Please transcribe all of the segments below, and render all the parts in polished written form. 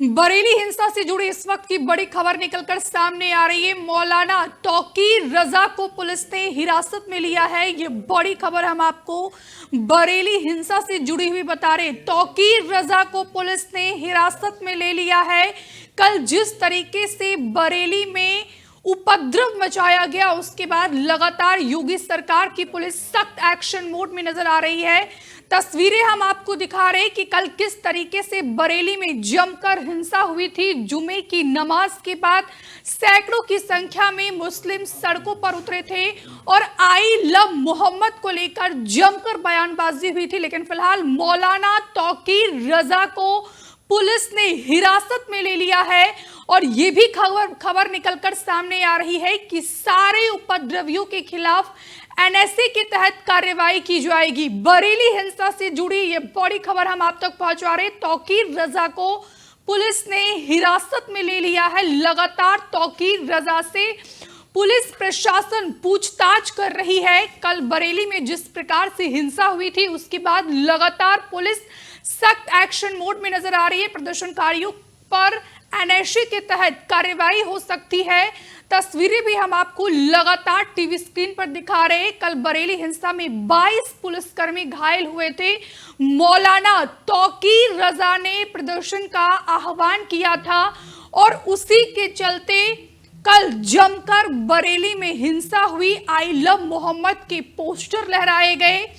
बरेली हिंसा से जुड़ी इस वक्त की बड़ी खबर निकलकर सामने आ रही है। मौलाना तौकीर रजा को पुलिस ने हिरासत में लिया है। ये बड़ी खबर हम आपको बरेली हिंसा से जुड़ी हुई बता रहे। तौकीर रजा को पुलिस ने हिरासत में ले लिया है। कल जिस तरीके से बरेली में उपद्रव मचाया गया, उसके बाद लगातार योगी सरकार की पुलिस सख्त एक्शन मोड में नजर आ रही है। तस्वीरें हम आपको दिखा रहे हैं कि कल किस तरीके से बरेली में जमकर हिंसा हुई थी। जुमे की नमाज के बाद सैकड़ों की संख्या में मुस्लिम सड़कों पर उतरे थे और आई लव मोहम्मद को लेकर जमकर बयानबाजी हुई थी। लेकिन फिलहाल मौलाना तौकीर रजा को पुलिस ने हिरासत में ले लिया है और ये भी खबर निकलकर सामने आ रही है कि सारे उपद्रवियों के खिलाफ एनएसए के तहत कार्रवाई की जाएगी। बरेली हिंसा से जुड़ी ये बड़ी खबर हम आप तक पहुंचा रहे। तौकीर रजा को पुलिस ने हिरासत में ले लिया है। लगातार तौकीर रजा से पुलिस प्रशासन पूछताछ कर रही है। कल बरेली में जिस प्रकार से हिंसा हुई थी, उसके बाद लगातार पुलिस सख्त एक्शन मोड में नजर आ रही है। प्रदर्शनकारियों पर एनएसए के तहत कार्रवाई हो सकती है। तस्वीरें भी हम आपको लगातार टीवी स्क्रीन पर दिखा रहे हैं। कल बरेली हिंसा में 22 पुलिसकर्मी घायल हुए थे। मौलाना तौकीर रजा ने प्रदर्शन का आह्वान किया था और उसी के चलते कल जमकर बरेली में हिंसा हुई। आई लव मोहम्मद के पोस्टर लहराए गए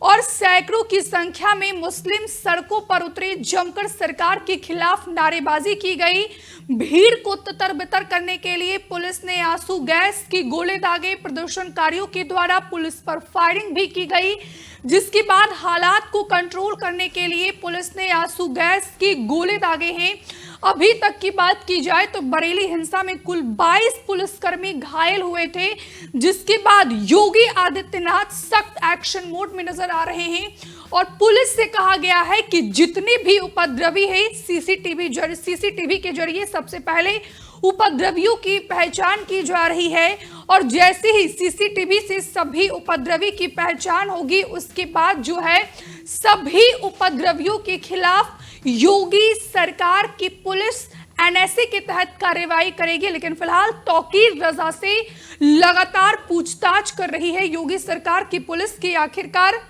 और सैकड़ों की संख्या में मुस्लिम सड़कों पर उतरे। जमकर सरकार के खिलाफ नारेबाजी की गई। भीड़ को तितर-बितर करने के लिए पुलिस ने आंसू गैस की गोले दागे। प्रदर्शनकारियों के द्वारा पुलिस पर फायरिंग भी की गई, जिसके बाद हालात को कंट्रोल करने के लिए पुलिस ने आंसू गैस के गोले दागे हैं। अभी तक की बात की जाए तो बरेली हिंसा में कुल 22 पुलिसकर्मी घायल हुए थे, जिसके बाद योगी आदित्यनाथ सख्त एक्शन मोड में नजर आ रहे हैं और पुलिस से कहा गया है कि जितने भी उपद्रवी हैं, सीसीटीवी के जरिए सबसे पहले उपद्रवियों की पहचान की जा रही है और जैसे ही सीसीटीवी से सभी उपद्रवी की पहचान होगी, उसके बाद जो है सभी उपद्रवियों के खिलाफ योगी सरकार की पुलिस एनएसए के तहत कार्रवाई करेगी। लेकिन फिलहाल तौकीर रजा से लगातार पूछताछ कर रही है योगी सरकार की पुलिस की। आखिरकार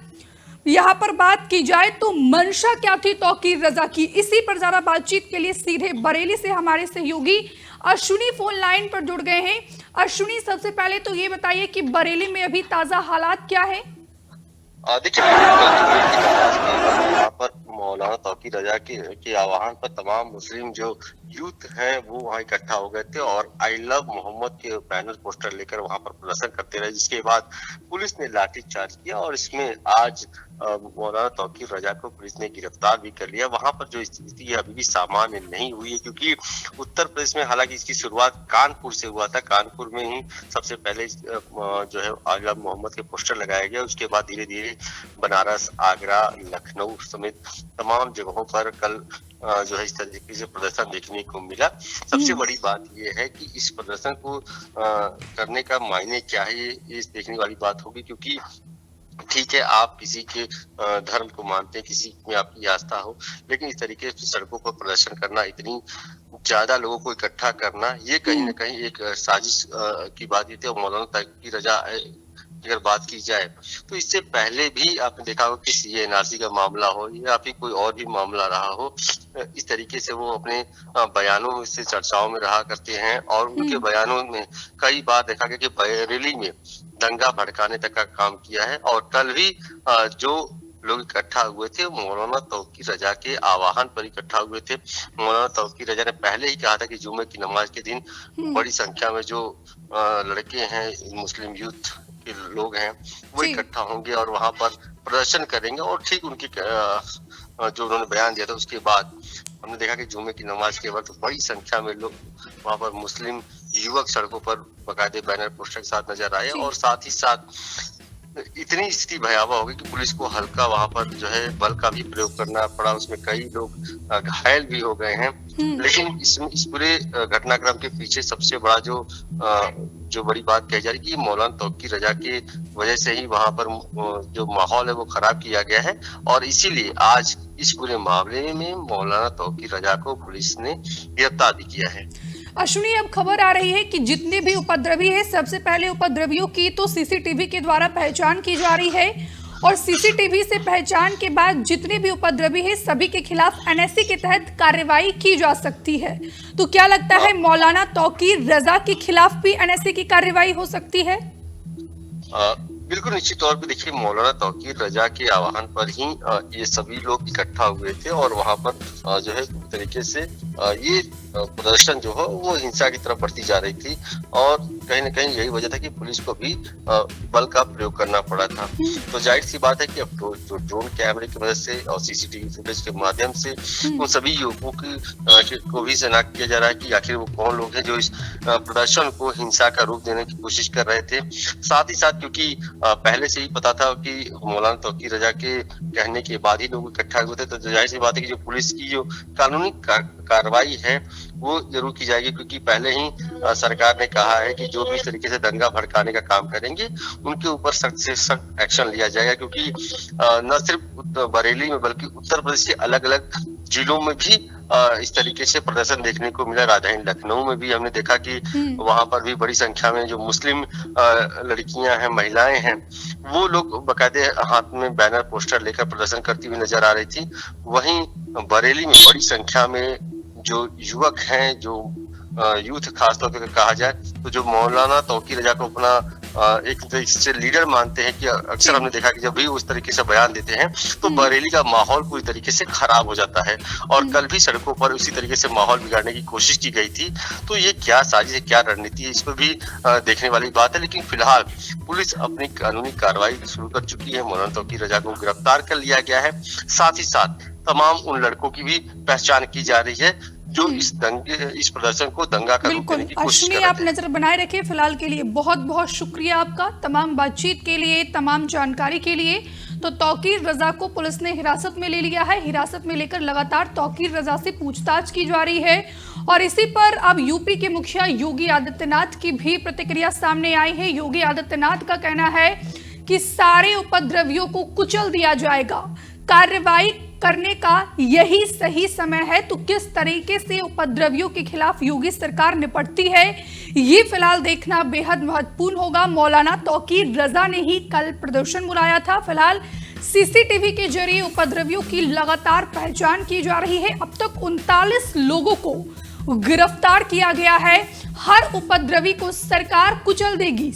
यहां पर बात की जाए तो मंशा क्या थी तौकीर रजा की, इसी पर ज्यादा बातचीत के लिए सीधे बरेली से हमारे सहयोगी अश्विनी फोन लाइन पर जुड़ गए हैं। अश्विनी, सबसे पहले तो ये बताइए कि बरेली में अभी ताजा हालात क्या है? देखिए, यहाँ पर मौलाना तौकीर रजा के आह्वान पर तमाम मुस्लिम जो यूथ हैं वो वहाँ इकट्ठा हो गए थे और आई लव मोहम्मद के बैनर पोस्टर लेकर वहाँ पर प्रदर्शन करते रहे, जिसके बाद पुलिस ने लाठीचार्ज किया और इसमें आज मौलाना तौकीर रजा को पुलिस ने गिरफ्तार भी कर लिया। वहाँ पर जो स्थिति है अभी भी सामान्य नहीं हुई है, क्योंकि उत्तर प्रदेश में हालांकि इसकी शुरुआत कानपुर से हुआ था। कानपुर में ही सबसे पहले जो है आई लव मोहम्मद के पोस्टर लगाया गया। उसके बाद धीरे धीरे बनारस, आगरा, लखनऊ समेत तमाम जगहों पर कल जो है इस तरीके से प्रदर्शन देखने को मिला। सबसे बड़ी बात यह है कि इस प्रदर्शन को करने का मायने क्या है, ये देखने वाली बात होगी, क्योंकि ठीक है आप किसी के धर्म को मानते हैं, किसी में आपकी आस्था हो, लेकिन इस तरीके से सड़कों पर प्रदर्शन करना, इतनी ज्यादा लोगों को इकट्ठा करना, ये कहीं ना कहीं एक साजिश की बात थी। और मौलाना तौकीर रजा अगर बात की जाए तो इससे पहले भी आपने देखा होगा कि सीएनआरसी का मामला हो या फिर कोई और भी मामला रहा हो, इस तरीके से वो अपने बयानों से चर्चाओं में रहा करते हैं और उनके बयानों में कई बार देखा गया कि बरेली में दंगा भड़काने तक का काम किया है। और कल भी जो लोग इकट्ठा हुए थे मौलाना तौकीर रजा के आह्वान पर इकट्ठा हुए थे। मौलाना तौकीर रजा ने पहले ही कहा था कि जुमे की नमाज के दिन बड़ी संख्या में जो लड़के हैं, मुस्लिम यूथ के लोग हैं, वो इकट्ठा होंगे और वहां पर प्रदर्शन करेंगे। और ठीक उनकी जो उन्होंने बयान दिया था उसके बाद हमने देखा कि जुमे की नमाज के वक्त बड़ी संख्या में लोग वहां पर मुस्लिम युवक सड़कों पर बाकायदे बैनर पोस्टर के साथ नजर आए और साथ ही साथ इतनी स्थिति भयावह हो गई कि पुलिस को हल्का वहां पर जो है बल का भी प्रयोग करना पड़ा। उसमें कई लोग घायल भी हो गए हैं। लेकिन इस पूरे घटनाक्रम के पीछे सबसे बड़ा जो बड़ी बात कही जा रही है कि मौलाना तौकीर रजा के वजह से ही वहां पर जो माहौल है वो खराब किया गया है, और इसीलिए आज इस पूरे मामले में मौलाना तौकीर रजा को पुलिस ने गिरफ्तार भी किया है। अश्विनी, अब खबर आ रही है कि जितने भी उपद्रवी है, सबसे पहले उपद्रवियों की तो सीसीटीवी के द्वारा पहचान की जा रही है, और सीसीटीवी से पहचान के बाद जितने भी उपद्रवी है सभी के खिलाफ एनएससी के तहत कार्रवाई की जा सकती है। तो क्या लगता है मौलाना तौकीर रजा के खिलाफ भी एनएससी की कार्रवाई हो सकती है? बिल्कुल निश्चित तौर पे देखिए, मौलाना तौकीर रजा के आह्वान पर ही ये सभी लोग इकट्ठा हुए थे, और वहां पर जो है तरीके से ये प्रदर्शन जो है वो हिंसा की तरफ बढ़ती जा रही थी, और कहीं न कहीं यही वजह था कि पुलिस को भी बल का प्रयोग करना पड़ा था। तो जाहिर सी बात है कि अब जो ड्रोन कैमरे की मदद से और सीसीटीवी फुटेज के माध्यम से उन सभी युवकों को भी शनाख्त किया जा रहा है कि आखिर वो कौन लोग हैं जो इस प्रदर्शन को हिंसा का रूप देने की कोशिश कर रहे थे। साथ ही साथ क्योंकि पहले से ही पता था कि मौलाना तौकीर रजा के कहने के बाद ही लोग इकट्ठा हुए थे, तो जाहिर सी बात है कि जो पुलिस की जो कानूनी कार्रवाई है वो जरूर की जाएगी, क्योंकि पहले ही सरकार ने कहा है कि जो भी इस तरीके से दंगा भड़काने का काम करेंगे उनके ऊपर सख्त से सख्त एक्शन लिया जाएगा। क्योंकि न सिर्फ बरेली में बल्कि उत्तर प्रदेश के अलग अलग जिलों में भी इस तरीके से प्रदर्शन देखने को मिला। राजधानी लखनऊ में भी हमने देखा कि वहां पर भी बड़ी संख्या में जो मुस्लिम लड़कियां हैं, महिलाएं हैं, वो लोग बाकायदे हाथ में बैनर पोस्टर लेकर प्रदर्शन करती हुई नजर आ रही थी। वहीं बरेली में बड़ी संख्या में जो युवक हैं, जो यूथ खासतौर पर कहा जाए तो जो मौलाना तौकीर रजा को अपना एक तरीके से लीडर मानते हैं, कि अक्सर हमने देखा कि जब भी उस तरीके से बयान देते हैं तो बरेली का माहौल पूरी तरीके से खराब हो जाता है। और कल भी सड़कों पर उसी तरीके से माहौल बिगाड़ने की कोशिश की गई थी। तो ये क्या साजिश है, क्या रणनीति है, इस पर भी देखने वाली बात है। लेकिन फिलहाल पुलिस अपनी कानूनी कार्रवाई शुरू कर चुकी है। मौलाना तौकीर रजा को गिरफ्तार कर लिया गया है। साथ ही साथ तमाम उन लड़कों की भी पहचान की जा रही है जो इस प्रदर्शन को दंगा का रूप देने की कोशिश कर रहे थे। आप नजर बनाए रखिए। फिलहाल के लिए बहुत बहुत शुक्रिया आपका, तमाम बातचीत के लिए, तमाम जानकारी के लिए। तो तौकीर रजा को पुलिस ने हिरासत में ले लिया है। हिरासत में लेकर लगातार तौकीर रजा से पूछताछ की जा रही है, और इसी पर अब यूपी के मुखिया योगी आदित्यनाथ की भी प्रतिक्रिया सामने आई है। योगी आदित्यनाथ का कहना है कि सारे उपद्रवियों को कुचल दिया जाएगा, कार्रवाई करने का यही सही समय है। तो किस तरीके से उपद्रवियों के खिलाफ योगी सरकार निपटती है, ये फिलहाल देखना बेहद महत्वपूर्ण होगा। मौलाना तौकीर रजा ने ही कल प्रदर्शन बुलाया था। फिलहाल सीसीटीवी के जरिए उपद्रवियों की लगातार पहचान की जा रही है। अब तक 39 लोगों को गिरफ्तार किया गया है। हर उपद्रवी को सरकार कुचल देगी।